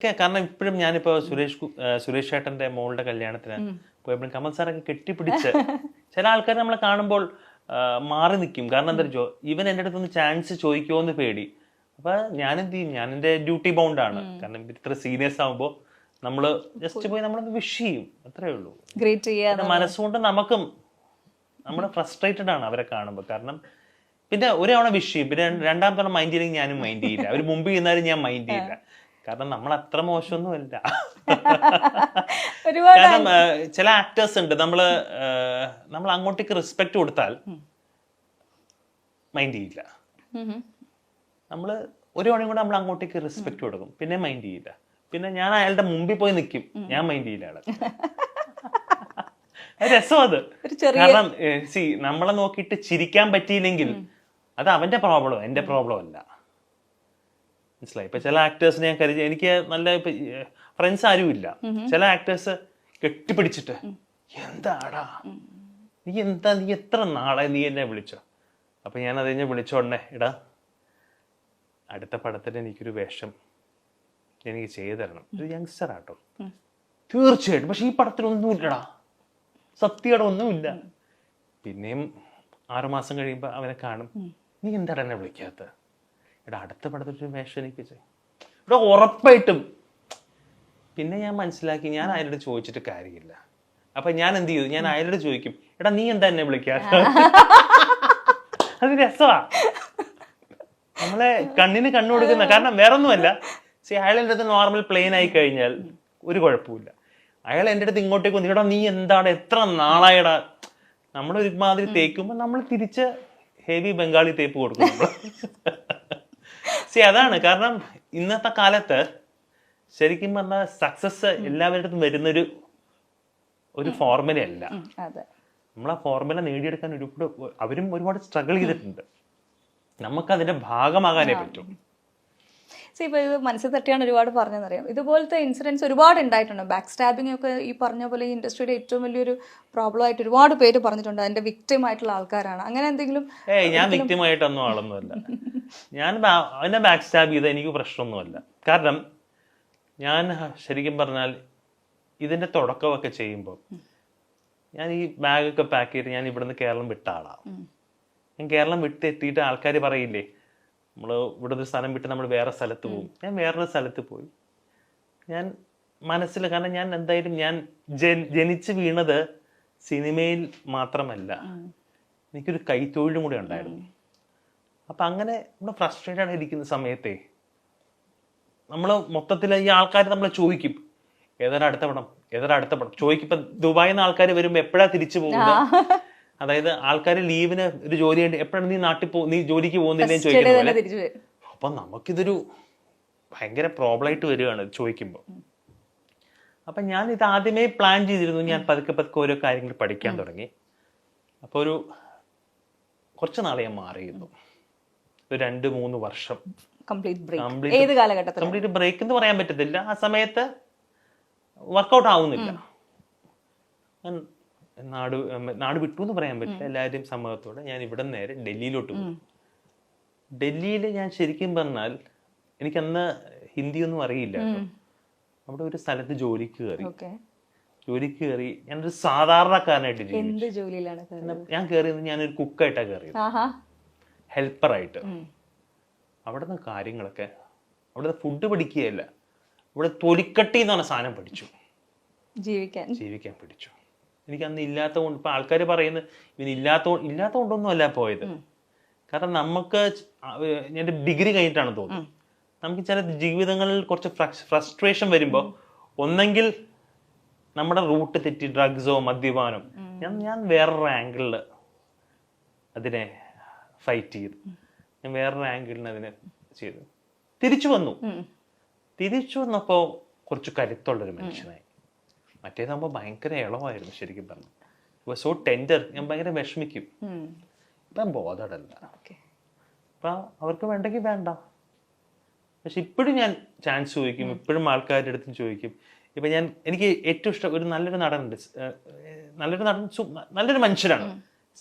കാരണം ഇപ്പോഴും ഞാനിപ്പോ സുരേഷ് ചേട്ടന്റെ മോളുടെ കല്യാണത്തിന് പോയപ്പോഴും കമൽ സാറൊക്കെ കെട്ടിപ്പിടിച്ച് ചില ആൾക്കാർ നമ്മളെ കാണുമ്പോൾ മാറി നിൽക്കും. കാരണം എന്താ ഇവൻ എൻ്റെ അടുത്തൊന്ന് ചാൻസ് ചോദിക്കുമോ എന്ന് പേടി. അപ്പൊ ഞാൻ എന്ത് ചെയ്യും, ഞാൻ എൻ്റെ ഡ്യൂട്ടി ബൗണ്ടാണ്. കാരണം ഇത്ര സീനിയേഴ്സ് ആകുമ്പോൾ നമ്മള് ജസ്റ്റ് പോയി നമ്മളൊന്ന് വിഷ് ചെയ്യും, അത്രേ ഉള്ളൂ. മനസ്സുകൊണ്ട് നമുക്കും നമ്മൾ ഫ്രസ്ട്രേറ്റഡ് ആണ് അവരെ കാണുമ്പോൾ. കാരണം പിന്നെ ഒരു തവണ വിഷ് ചെയ്യും, പിന്നെ രണ്ടാമത്തെ തവണ മൈൻഡ് ചെയ്യില്ലെങ്കിൽ ഞാനും മൈൻഡ് ചെയ്യില്ല. അവർ മുമ്പ് ചെയ്യുന്നാലും ഞാൻ മൈൻഡ് ചെയ്യില്ല. കാരണം നമ്മൾ അത്ര മോശമൊന്നുമല്ല. കാരണം ചില ആക്ടേഴ്സ് ഉണ്ട്, നമ്മൾ അങ്ങോട്ടേക്ക് റെസ്പെക്ട് കൊടുത്താൽ മൈൻഡ് ചെയ്യില്ല. നമ്മള് ഒരു തവണയും കൂടെ നമ്മൾ അങ്ങോട്ടേക്ക് റെസ്പെക്ട് കൊടുക്കും, പിന്നെ മൈൻഡ് ചെയ്യില്ല. പിന്നെ ഞാൻ അയാളുടെ മുമ്പിൽ പോയി നിൽക്കും, ഞാൻ മൈൻഡ് ചെയ്യില്ല അയാളെ. രസം അത്. കാരണം നമ്മളെ നോക്കിയിട്ട് ചിരിക്കാൻ പറ്റിയില്ലെങ്കിൽ അത് അവന്റെ പ്രോബ്ലം, എന്റെ പ്രോബ്ലം അല്ല. മനസ്സിലായി? ഇപ്പൊ ചില ആക്ടേഴ്സിനെ ഞാൻ കരുതി, എനിക്ക് നല്ല ഫ്രണ്ട്സ് ആരും ഇല്ല. ചില ആക്ടേഴ്സ് കെട്ടിപ്പിടിച്ചിട്ട് എന്താടാ നീ എത്ര നാളായി നീ എന്നെ വിളിച്ചോ. അപ്പൊ ഞാൻ അത് കഴിഞ്ഞ് വിളിച്ചോടനെ, എടാ അടുത്ത പടത്തിന് എനിക്കൊരു വേഷം എനിക്ക് ചെയ്തു തരണം, ഒരു യങ്സ്റ്റർ ആട്ടോ. തീർച്ചയായിട്ടും, പക്ഷെ ഈ പടത്തിലൊന്നുമില്ലടാ, സത്യയുടെ ഒന്നുമില്ല. പിന്നെയും 6 മാസം കഴിയുമ്പോ അവനെ കാണും, നീ എന്താണ് എന്നെ വിളിക്കാത്ത? എടാ അടുത്ത പടത്തിലൊരു വേഷം എനിക്ക് ഇവിടെ ഉറപ്പായിട്ടും. പിന്നെ ഞാൻ മനസ്സിലാക്കി, ഞാൻ അയാളോട് ചോദിച്ചിട്ട് കാര്യമില്ല. അപ്പൊ ഞാൻ എന്ത് ചെയ്തു, ഞാൻ അയാളോട് ചോദിക്കും, എടാ നീ എന്താ എന്നെ വിളിക്കാത്ത? അത് രസമാ, നമ്മളെ കണ്ണിന് കണ്ണു കൊടുക്കുന്ന. കാരണം വേറൊന്നുമല്ല, അയാൾ എൻ്റെ അടുത്ത് നോർമൽ പ്ലെയിൻ ആയി കഴിഞ്ഞാൽ ഒരു കുഴപ്പമില്ല. അയാൾ എൻ്റെ അടുത്ത് ഇങ്ങോട്ടേക്ക് വന്നു, എടാ നീ എന്താണ് എത്ര നാളായടാ, നമ്മൾ ഒരുമാതിരി തേക്കുമ്പോൾ നമ്മൾ തിരിച്ച് ഹെവി ബംഗാളി തേപ്പ് കൊടുക്കും. അതാണ്. കാരണം ഇന്നത്തെ കാലത്ത് ശരിക്കും പറഞ്ഞാൽ സക്സസ് എല്ലാവരുടെ അടുത്തും വരുന്നൊരു ഫോർമുല അല്ല. നമ്മൾ ആ ഫോർമുല നേടിയെടുക്കാൻ അവരും ഒരുപാട് സ്ട്രഗിൾ ചെയ്തിട്ടുണ്ട്. നമുക്ക് അതിന്റെ ഭാഗമാകാനേ പറ്റും. ഇപ്പൊ ഇത് മനസ്സിൽ തട്ടിയാണ് ഒരുപാട് പറഞ്ഞതെന്നറിയാം. ഇതുപോലത്തെ ഇൻസിഡൻസ് ഒരുപാട് ഉണ്ടായിട്ടുണ്ട്. ബാക്ക് സ്റ്റാബിംഗ് ഒക്കെ ഈ പറഞ്ഞ പോലെ ഈ ഇൻഡസ്ട്രിയുടെ ഏറ്റവും വലിയൊരു പ്രോബ്ലം ആയിട്ട് ഒരുപാട് പേര് പറഞ്ഞിട്ടുണ്ട്. അതിന്റെ വിക്ടിം ആയിട്ടുള്ള ആൾക്കാരാണ്. അങ്ങനെ എന്തെങ്കിലും? ഞാൻ വിക്ടിം ആയിട്ടൊന്നും ആളൊന്നുമല്ല. ഞാൻ അതിനെ ബാക്ക് സ്റ്റാബ് ചെയ്ത എനിക്ക് പ്രശ്നമൊന്നുമല്ല. കാരണം ഞാൻ ശരിക്കും പറഞ്ഞാൽ ഇതിന്റെ തുടക്കമൊക്കെ ചെയ്യുമ്പോൾ ഞാൻ ഈ ബാഗൊക്കെ പാക്ക് ചെയ്തിട്ട് ഞാൻ ഇവിടുന്ന് കേരളം വിട്ട ആളാണ്. ഞാൻ കേരളം വിട്ടെത്തിയിട്ട് ആൾക്കാർ പറയില്ലേ, നമ്മൾ ഇവിടെ ഒരു സ്ഥലം വിട്ട് നമ്മൾ വേറെ സ്ഥലത്ത് പോകും. ഞാൻ വേറൊരു സ്ഥലത്ത് പോയി. ഞാൻ മനസ്സിൽ, കാരണം ഞാൻ എന്തായാലും ഞാൻ ജനിച്ച് വീണത് സിനിമയിൽ മാത്രമല്ല, എനിക്കൊരു കൈത്തൊഴിലും കൂടെ ഉണ്ടായിരുന്നു. അപ്പൊ അങ്ങനെ നമ്മൾ ഫ്രസ്ട്രേറ്റഡ് ആയിരിക്കുന്ന സമയത്തെ നമ്മൾ മൊത്തത്തിൽ ഈ ആൾക്കാർ നമ്മളെ ചോദിക്കും, ഏതാണ് അടുത്ത പടം ചോദിക്കും. ഇപ്പൊ ദുബായിൽ നിന്ന് ആൾക്കാർ വരുമ്പോ എപ്പോഴാ തിരിച്ചു പോകുന്നത്, അതായത് ആൾക്കാർ ലീവിന് ഒരു ജോലി ആയിട്ട് എപ്പോഴാണ് നീ ജോലിക്ക് പോകുന്നില്ലേ ചോദിക്കുന്നത്. അപ്പൊ നമുക്കിതൊരു ഭയങ്കര പ്രോബ്ലം ആയിട്ട് വരികയാണ് ചോദിക്കുമ്പോൾ. അപ്പൊ ഞാൻ ഇത് ആദ്യമേ പ്ലാൻ ചെയ്തിരുന്നു. ഞാൻ പതുക്കെ ഓരോ കാര്യങ്ങൾ പഠിക്കാൻ തുടങ്ങി. അപ്പൊ കുറച്ച് നാളെ ഞാൻ മാറിയിരുന്നു, ഒരു 2-3 വർഷം കംപ്ലീറ്റ് ബ്രേക്ക് എന്ന് പറയാൻ പറ്റത്തില്ല. ആ സമയത്ത് വർക്കൗട്ട് ആവുന്നില്ല. നാട് വിട്ടു എന്ന് പറയാൻ പറ്റില്ല, എല്ലാവരുടെയും സമ്മതത്തോടെ ഞാൻ ഇവിടെ നേരെ ഡൽഹിയിലോട്ട് പോയി. ഡൽഹിയിൽ ഞാൻ ശരിക്കും പറഞ്ഞാൽ എനിക്കന്ന് ഹിന്ദിയൊന്നും അറിയില്ല. അവിടെ ഒരു സ്ഥലത്ത് ജോലിക്ക് കയറി. ഞാനൊരു സാധാരണക്കാരനായിട്ട് ഞാൻ കയറിയത്, ഞാനൊരു കുക്കായിട്ടാണ് കയറിയത്, ഹെൽപ്പറായിട്ട്. അവിടുന്ന് കാര്യങ്ങളൊക്കെ, അവിടുത്തെ ഫുഡ് പഠിക്കുകയല്ല, ഇവിടെ തൊലിക്കട്ടി എന്ന് പറഞ്ഞ സാധനം പഠിച്ചു, ജീവിക്കാൻ പഠിച്ചു. എനിക്ക് അന്ന് ഇല്ലാത്തതുകൊണ്ട്, ഇപ്പൊ ആൾക്കാർ പറയുന്നത് ഇവന് ഇല്ലാത്തതുകൊണ്ടൊന്നും അല്ല പോയത്. കാരണം നമുക്ക്, ഞാൻ ഡിഗ്രി കഴിഞ്ഞിട്ടാണ് തോന്നുന്നത്, നമുക്ക് ചില ജീവിതങ്ങളിൽ കുറച്ച് ഫ്രസ്ട്രേഷൻ വരുമ്പോൾ ഒന്നെങ്കിൽ നമ്മുടെ റൂട്ട് തെറ്റി ഡ്രഗ്സോ മദ്യപാനം, ഞാൻ വേറൊരു ആംഗിളിൽ അതിനെ ഫൈറ്റ് ചെയ്തു. ഞാൻ വേറൊരു ആംഗിളിന് അതിനെ ചെയ്തു. തിരിച്ചു വന്നപ്പോ കുറച്ച് കരുത്തുള്ളൊരു മനുഷ്യനായി. മറ്റേതാകുമ്പോ ഭയങ്കര ഇളവായിരുന്നു ശരിക്കും പറഞ്ഞു. സോ ടെൻഡർ, ഞാൻ ഭയങ്കര വിഷമിക്കും. ഇപ്പം ബോധടല്ല. അപ്പൊ അവർക്ക് വേണ്ടെങ്കിൽ വേണ്ട. പക്ഷെ ഇപ്പോഴും ഞാൻ ചാൻസ് ചോദിക്കും, ഇപ്പോഴും ആൾക്കാരുടെ അടുത്തും ചോദിക്കും. ഇപ്പൊ എനിക്ക് ഏറ്റവും ഇഷ്ടം ഒരു നല്ലൊരു നടനുണ്ട്, നല്ലൊരു മനുഷ്യനാണ്,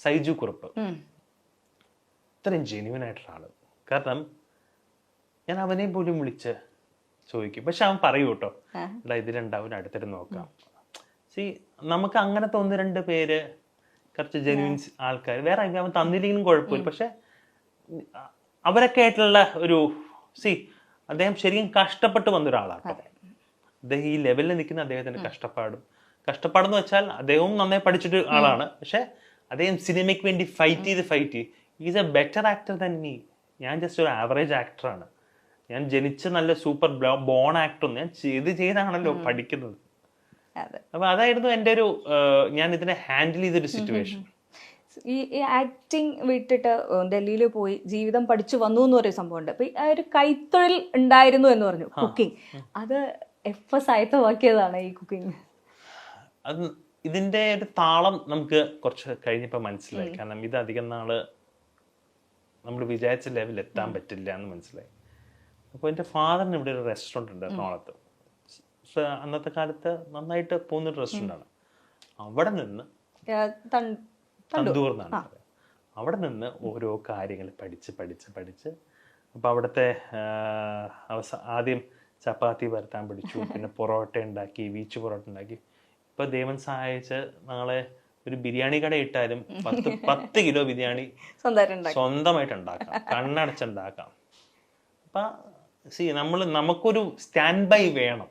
സൈജു കുറുപ്പ്. ഇത്രയും ജെന്യുവൻ ആയിട്ടുള്ള ആള്. കാരണം ഞാൻ അവനെ പോലും വിളിച്ച് ചോദിക്കും. പക്ഷെ അവൻ പറയൂ കേട്ടോ, എടാ ഇതിലുണ്ടാവും, അടുത്തിട്ട് നോക്കാം. നമുക്ക് അങ്ങനത്തെ 1-2 പേര് കുറച്ച് ജെന്യൂൻസ് ആൾക്കാർ വേറെ അവൻ തന്നില്ലെങ്കിലും കുഴപ്പമില്ല. പക്ഷെ അവരൊക്കെ ആയിട്ടുള്ള ഒരു അദ്ദേഹം ശരിക്കും കഷ്ടപ്പെട്ട് വന്നൊരാളാണ്. അദ്ദേഹം ഈ ലെവലിൽ നിൽക്കുന്ന അദ്ദേഹത്തിന്റെ കഷ്ടപ്പാടെന്ന് വെച്ചാൽ അദ്ദേഹവും നന്നായി പഠിച്ചിട്ട് ആളാണ്. പക്ഷെ അദ്ദേഹം സിനിമയ്ക്ക് വേണ്ടി ഫൈറ്റ് ചെയ്ത് is A better actor than me. ഞാൻ ജസ്റ്റ് ഒരു ആവറേജ് ആക്ടറാണ്. ഞാൻ ജനിച്ച നല്ല സൂപ്പർ ബോൺ ആക്ടർ, ഞാൻ ചെയ്താണല്ലോ പഠിക്കുന്നത്. അപ്പൊ അതായിരുന്നു എൻ്റെ ഒരു ഞാൻ ഇതിനെ ഹാൻഡിൽ ചെയ്തൊരു സിറ്റുവേഷൻ. ഈ ആക്ടിങ് വിട്ടിട്ട് ഡൽഹിയിൽ പോയി ജീവിതം പഠിച്ചു വന്നു എന്ന് പറയുന്ന സംഭവമുണ്ട്. അപ്പൊ ആ ഒരു കൈത്തൊഴിൽ ഉണ്ടായിരുന്നു എന്ന് പറഞ്ഞു, കുക്കിംഗ്. അത് ആയത്തമാക്കിയതാണ് ഈ കുക്കിംഗ്. അത് ഇതിന്റെ ഒരു താളം നമുക്ക് കുറച്ച് കഴിഞ്ഞപ്പോൾ മനസ്സിലായി. കാരണം ഇത് അധികം നാള് നമ്മൾ വിചാരിച്ച ലെവലിൽ എത്താൻ പറ്റില്ല എന്ന് മനസ്സിലായി. അപ്പോൾ എൻ്റെ ഫാദറിന് ഇവിടെ ഒരു റെസ്റ്റോറൻറ്റ് ഉണ്ട് എറണാകുളത്ത്. അന്നത്തെ കാലത്ത് നന്നായിട്ട് പോകുന്നൊരു റെസ്റ്റോറൻ്റാണ്. അവിടെ നിന്ന് തന്തൂർ എന്നാണ്, അവിടെ നിന്ന് ഓരോ കാര്യങ്ങൾ പഠിച്ച് അപ്പോൾ അവിടുത്തെ ആദ്യം ചപ്പാത്തി പരത്താൻ പഠിച്ചു, പിന്നെ പൊറോട്ട ഉണ്ടാക്കി, വീച്ച് പൊറോട്ട ഉണ്ടാക്കി. ഇപ്പൊ ദൈവം സഹായിച്ച് നാളെ ഒരു ബിരിയാണി കട ഇട്ടാലും 10 കിലോ ബിരിയാണി സ്വന്തമായിട്ട് ഉണ്ടാക്കാം, കണ്ണടച്ചുണ്ടാക്കാം. അപ്പൊ നമുക്കൊരു സ്റ്റാൻഡ് ബൈ വേണം.